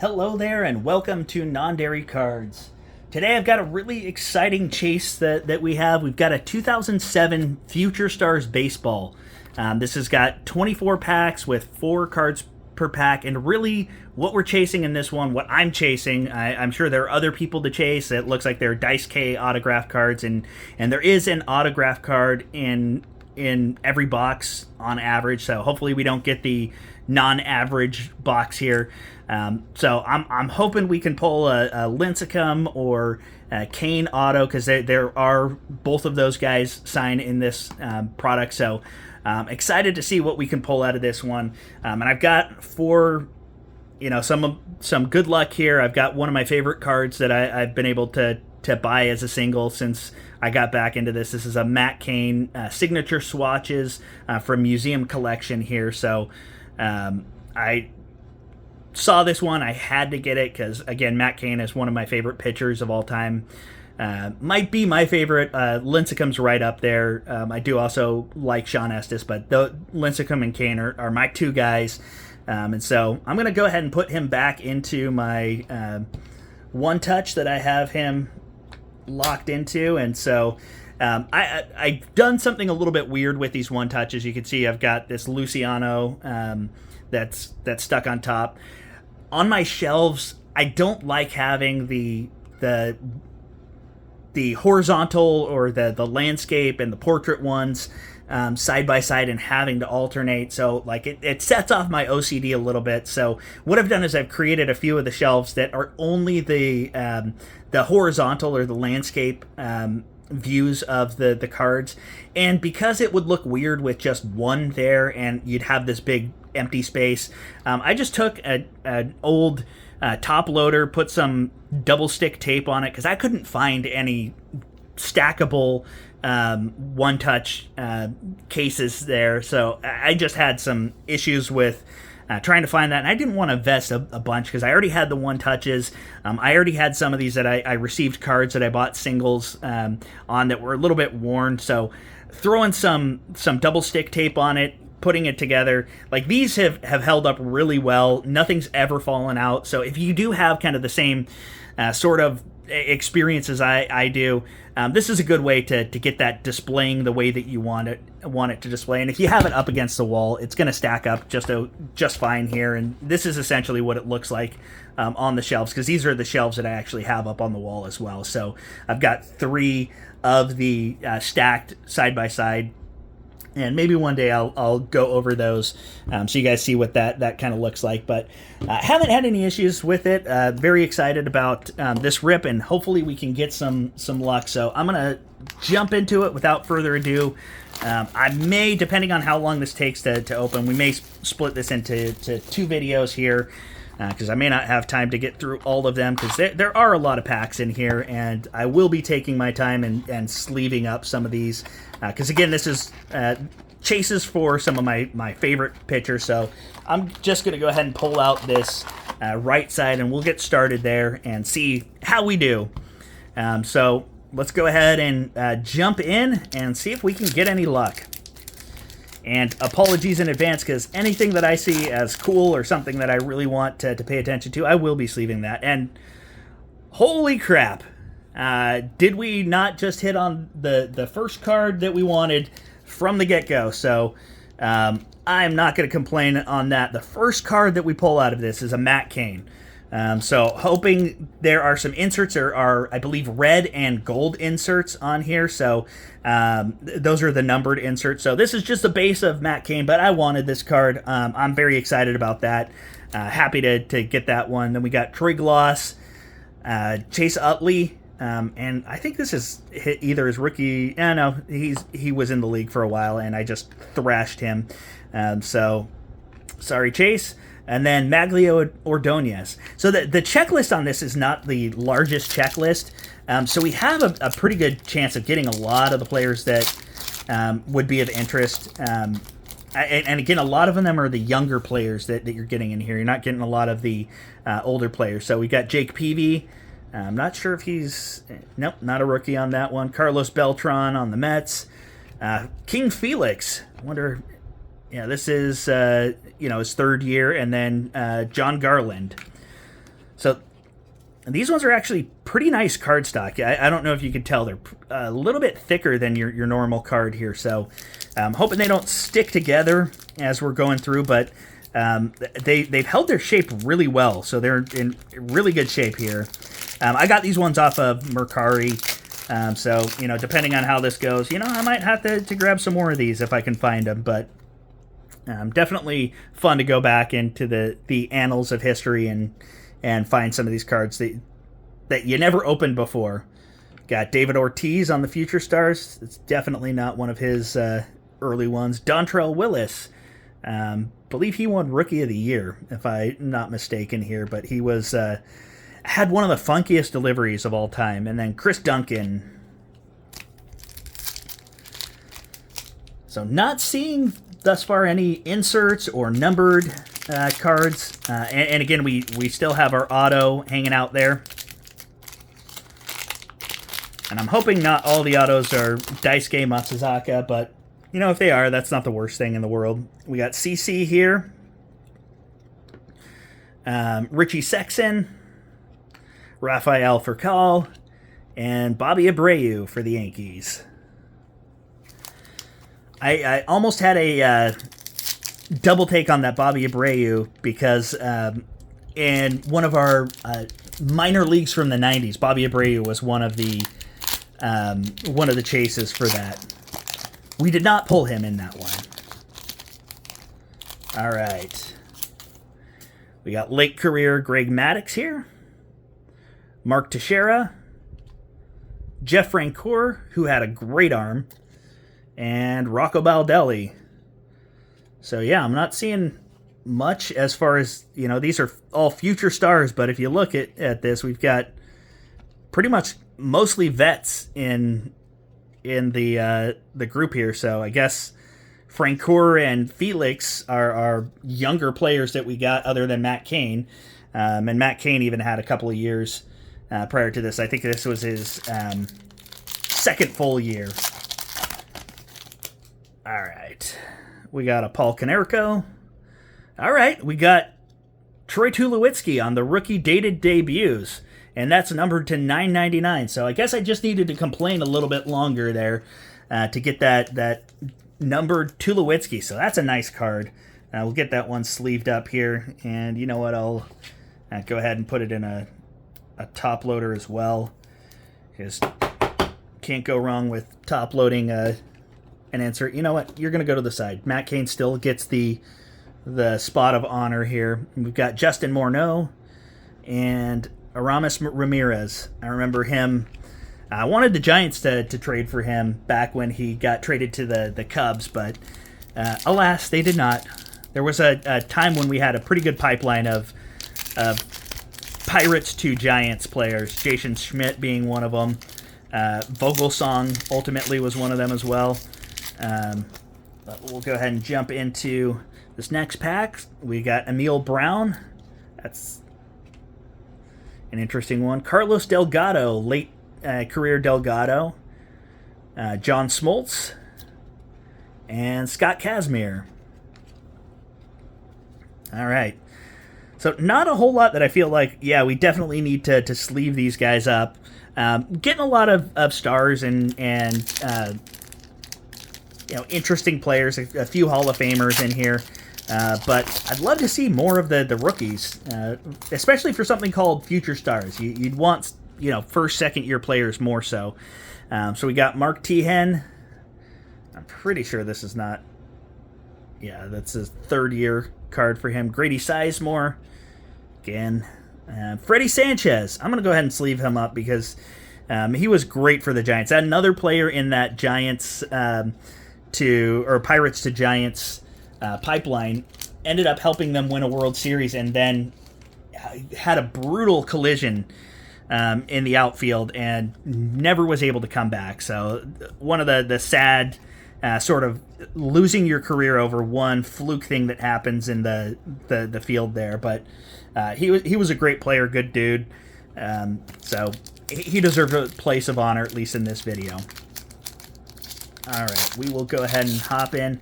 Hello there, and welcome to Non-Dairy Cards. Today I've got a really exciting chase that we have. We've got a 2007 Future Stars Baseball. This has got 24 packs with 4 cards per pack, and really what we're chasing in this one, what I'm chasing, I'm sure there are other people to chase. It looks like there are Dice K autograph cards, and there is an autograph card in every box on average, so hopefully we don't get the non-average box here. So I'm hoping we can pull a Lincecum or a Kane auto, because there are both of those guys signed in this product. So excited to see what we can pull out of this one. And I've got some good luck here. I've got one of my favorite cards that I've been able to buy as a single since I got back into this. This is a Matt Cain signature swatches from Museum Collection here. So I saw this one, I had to get it because, again, Matt Cain is one of my favorite pitchers of all time. Might be my favorite. Lincecum's right up there. I do also like Sean Estes, but Lincecum and Cain are my two guys. And so I'm going to go ahead and put him back into my one touch that I have him locked into. And so I've done something a little bit weird with these one touches. You can see I've got this Luciano that's stuck on top. On my shelves, I don't like having the horizontal or the landscape and the portrait ones side by side and having to alternate. So like it sets off my OCD a little bit. So what I've done is I've created a few of the shelves that are only the horizontal or the landscape views of the cards. And because it would look weird with just one there and you'd have this big empty space, I just took an old top loader, put some double stick tape on it because I couldn't find any stackable one touch cases there. So I just had some issues with trying to find that, and I didn't want to invest a bunch because I already had the one touches. I already had some of these that I received cards that I bought singles on that were a little bit worn. So throwing some double stick tape on it, putting it together, like these have held up really well. Nothing's ever fallen out. So if you do have kind of the same sort of experience as I do, this is a good way to get that displaying the way that you want it to display. And if you have it up against the wall, it's going to stack up just fine here. And this is essentially what it looks like on the shelves, because these are the shelves that I actually have up on the wall as well. So I've got 3 of the stacked side by side. And maybe one day I'll go over those so you guys see what that kind of looks like. But haven't had any issues with it. Very excited about this rip, and hopefully we can get some luck. So I'm going to jump into it without further ado. I may, depending on how long this takes to open, we may split this into 2 videos here, because I may not have time to get through all of them, because there are a lot of packs in here, and I will be taking my time and sleeving up some of these, because again, this is chases for some of my favorite pitchers. So I'm just going to go ahead and pull out this right side, and we'll get started there and see how we do. So let's go ahead and jump in and see if we can get any luck. And apologies in advance, because anything that I see as cool or something that I really want to pay attention to, I will be sleeving that. And holy crap, did we not just hit on the first card that we wanted from the get-go? So I'm not going to complain on that. The first card that we pull out of this is a Matt Cain. So hoping there are some inserts. There are, I believe, red and gold inserts on here. So those are the numbered inserts. So this is just the base of Matt Cain, but I wanted this card. I'm very excited about that. Happy to get that one. Then we got Troy Gloss, Chase Utley, and I think this is either his rookie. No, he was in the league for a while, and I just thrashed him. So sorry, Chase. And then Maglio Ordonez. So the checklist on this is not the largest checklist. So we have a pretty good chance of getting a lot of the players that would be of interest. And again, a lot of them are the younger players that you're getting in here. You're not getting a lot of the older players. So we got Jake Peavy. I'm not sure if he's... Nope, not a rookie on that one. Carlos Beltran on the Mets. King Felix. I wonder... Yeah, this is, his 3rd year. And then John Garland. So these ones are actually pretty nice cardstock. I don't know if you could tell. They're a little bit thicker than your normal card here. So I'm hoping they don't stick together as we're going through, but they've held their shape really well. So they're in really good shape here. I got these ones off of Mercari. So, you know, depending on how this goes, you know, I might have to grab some more of these if I can find them. But definitely fun to go back into the annals of history and find some of these cards that you never opened before. Got David Ortiz on the Future Stars. It's definitely not one of his early ones. Dontrelle Willis. Believe he won Rookie of the Year, if I'm not mistaken here. But he was had one of the funkiest deliveries of all time. And then Chris Duncan. So not seeing thus far any inserts or numbered cards. And again, we still have our auto hanging out there. And I'm hoping not all the autos are Daisuke Matsuzaka, but, you know, if they are, that's not the worst thing in the world. We got CC here. Richie Sexson. Rafael Furcal. And Bobby Abreu for the Yankees. I almost had a double take on that Bobby Abreu because in one of our minor leagues from the 90s, Bobby Abreu was one of the chases for that. We did not pull him in that one. All right. We got late career Greg Maddux here. Mark Teixeira. Jeff Francoeur, who had a great arm. And Rocco Baldelli. So yeah, I'm not seeing much as far as, you know, these are all future stars, but if you look at this, we've got pretty much mostly vets in the group here. So I guess Francoeur and Felix are younger players that we got other than Matt Cain. And Matt Cain even had a couple of years prior to this. I think this was his second full year. All right. We got a Paul Konerko. All right. We got Troy Tulowitzki on the rookie dated debuts. And that's numbered to 999. So I guess I just needed to complain a little bit longer there to get that numbered Tulowitzki. So that's a nice card. We'll get that one sleeved up here. And you know what? I'll go ahead and put it in a top loader as well. Because can't go wrong with top loading an insert. You know what? You're going to go to the side. Matt Cain still gets the spot of honor here. We've got Justin Morneau and Aramis Ramirez. I remember him. I wanted the Giants to trade for him back when he got traded to the Cubs, but alas, they did not. There was a time when we had a pretty good pipeline of Pirates to Giants players, Jason Schmidt being one of them. Vogelsong ultimately was one of them as well. But we'll go ahead and jump into this next pack. We got Emil Brown. That's an interesting one. Carlos Delgado, late career Delgado. John Smoltz. And Scott Kazmir. All right. So not a whole lot that I feel like, yeah, we definitely need to sleeve these guys up. Getting a lot of stars and you know, interesting players, a few Hall of Famers in here. But I'd love to see more of the rookies, especially for something called Future Stars. You'd want, you know, first, second year players more so. So we got Mark Teahen. I'm pretty sure this is not. Yeah, that's his third year card for him. Grady Sizemore. Again. Freddie Sanchez. I'm going to go ahead and sleeve him up because he was great for the Giants. Another player in that Giants Pirates to Giants pipeline ended up helping them win a World Series and then had a brutal collision in the outfield and never was able to come back. So one of the sad sort of losing your career over one fluke thing that happens in the field there. But he was a great player, good dude. So he deserved a place of honor, at least in this video. All right, we will go ahead and hop in.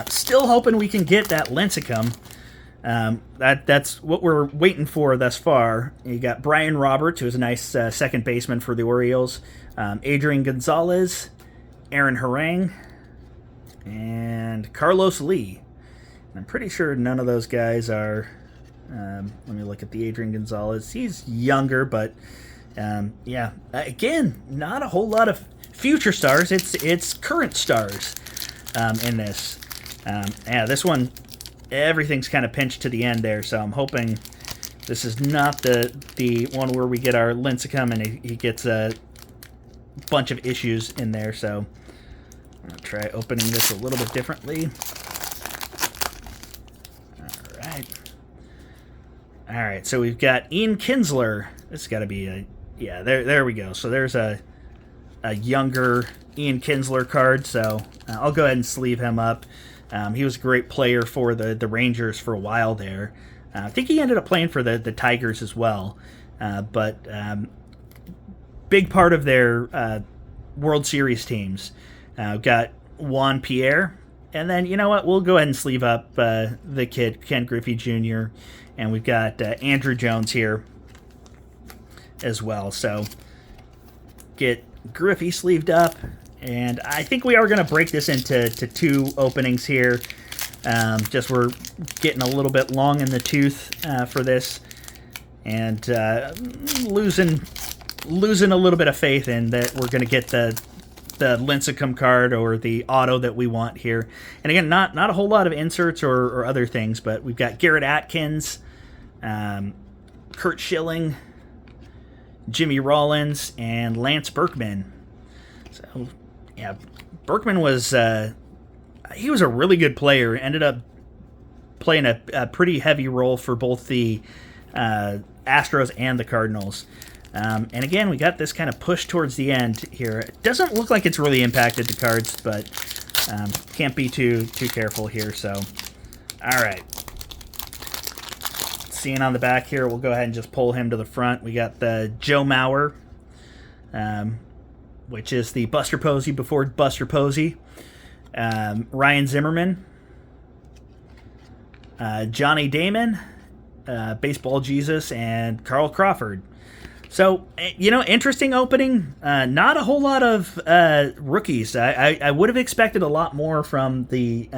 Still hoping we can get that Lincecum. That's what we're waiting for thus far. You got Brian Roberts, who's a nice second baseman for the Orioles. Adrian Gonzalez, Aaron Harang, and Carlos Lee. I'm pretty sure none of those guys are. Let me look at the Adrian Gonzalez. He's younger, but yeah. Again, not a whole lot of future stars. It's current stars in this. Yeah, this one, everything's kind of pinched to the end there, so I'm hoping this is not the one where we get our Lincecum and he gets a bunch of issues in there. So I'll try opening this a little bit differently. All right, so we've got Ian Kinsler. This has got to be a... Yeah, there we go. So there's a younger Ian Kinsler card, so I'll go ahead and sleeve him up. He was a great player for the Rangers for a while there. I think he ended up playing for the Tigers as well. But big part of their World Series teams. We've got Juan Pierre. And then, you know what, we'll go ahead and sleeve up the kid, Ken Griffey Jr., and we've got Andrew Jones here as well. So get Griffey sleeved up, and I think we are going to break this into two openings here. Just we're getting a little bit long in the tooth for this, and losing a little bit of faith in that we're going to get the Lincecum card or the auto that we want here. And again, not a whole lot of inserts or other things, but we've got Garrett Atkins, Kurt Schilling, Jimmy Rollins, and Lance Berkman. So, yeah, Berkman was he was a really good player. Ended up playing a pretty heavy role for both the Astros and the Cardinals. And again, we got this kind of push towards the end here. It doesn't look like it's really impacted the cards, but can't be too careful here. So, all right. Seeing on the back here, we'll go ahead and just pull him to the front. We got the Joe Mauer, which is the Buster Posey before Buster Posey. Ryan Zimmerman, Johnny Damon, Baseball Jesus, and Carl Crawford. So, you know, interesting opening. Not a whole lot of rookies. I would have expected a lot more from the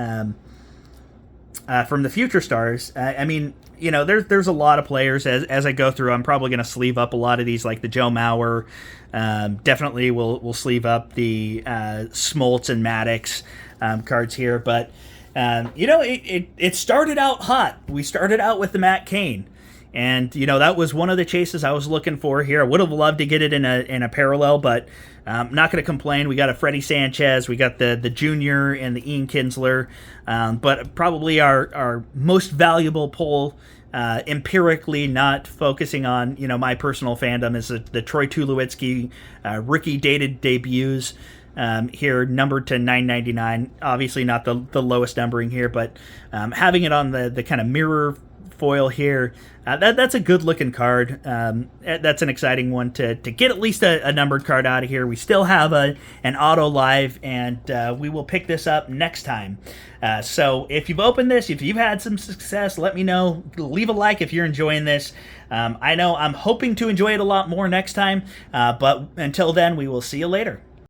future stars. I mean, you know, there's a lot of players. As I go through, I'm probably going to sleeve up a lot of these, like the Joe Mauer. Definitely we'll sleeve up the Smoltz and Maddox cards here. But, you know, it started out hot. We started out with the Matt Cain. And, you know, that was one of the chases I was looking for here. I would have loved to get it in a parallel, but I'm not going to complain. We got a Freddie Sanchez. We got the Junior and the Ian Kinsler. But probably our most valuable pull, empirically, not focusing on, you know, my personal fandom, is the Troy Tulowitzki rookie dated debuts. Here, numbered to 999. Obviously not the lowest numbering here, but having it on the kind of mirror foil here, that's a good looking card. That's an exciting one to get at least a numbered card out of here. We still have an auto live, and we will pick this up next time. So if you've opened this, if you've had some success, let me know. Leave a like if you're enjoying this. I know I'm hoping to enjoy it a lot more next time, but until then, we will see you later.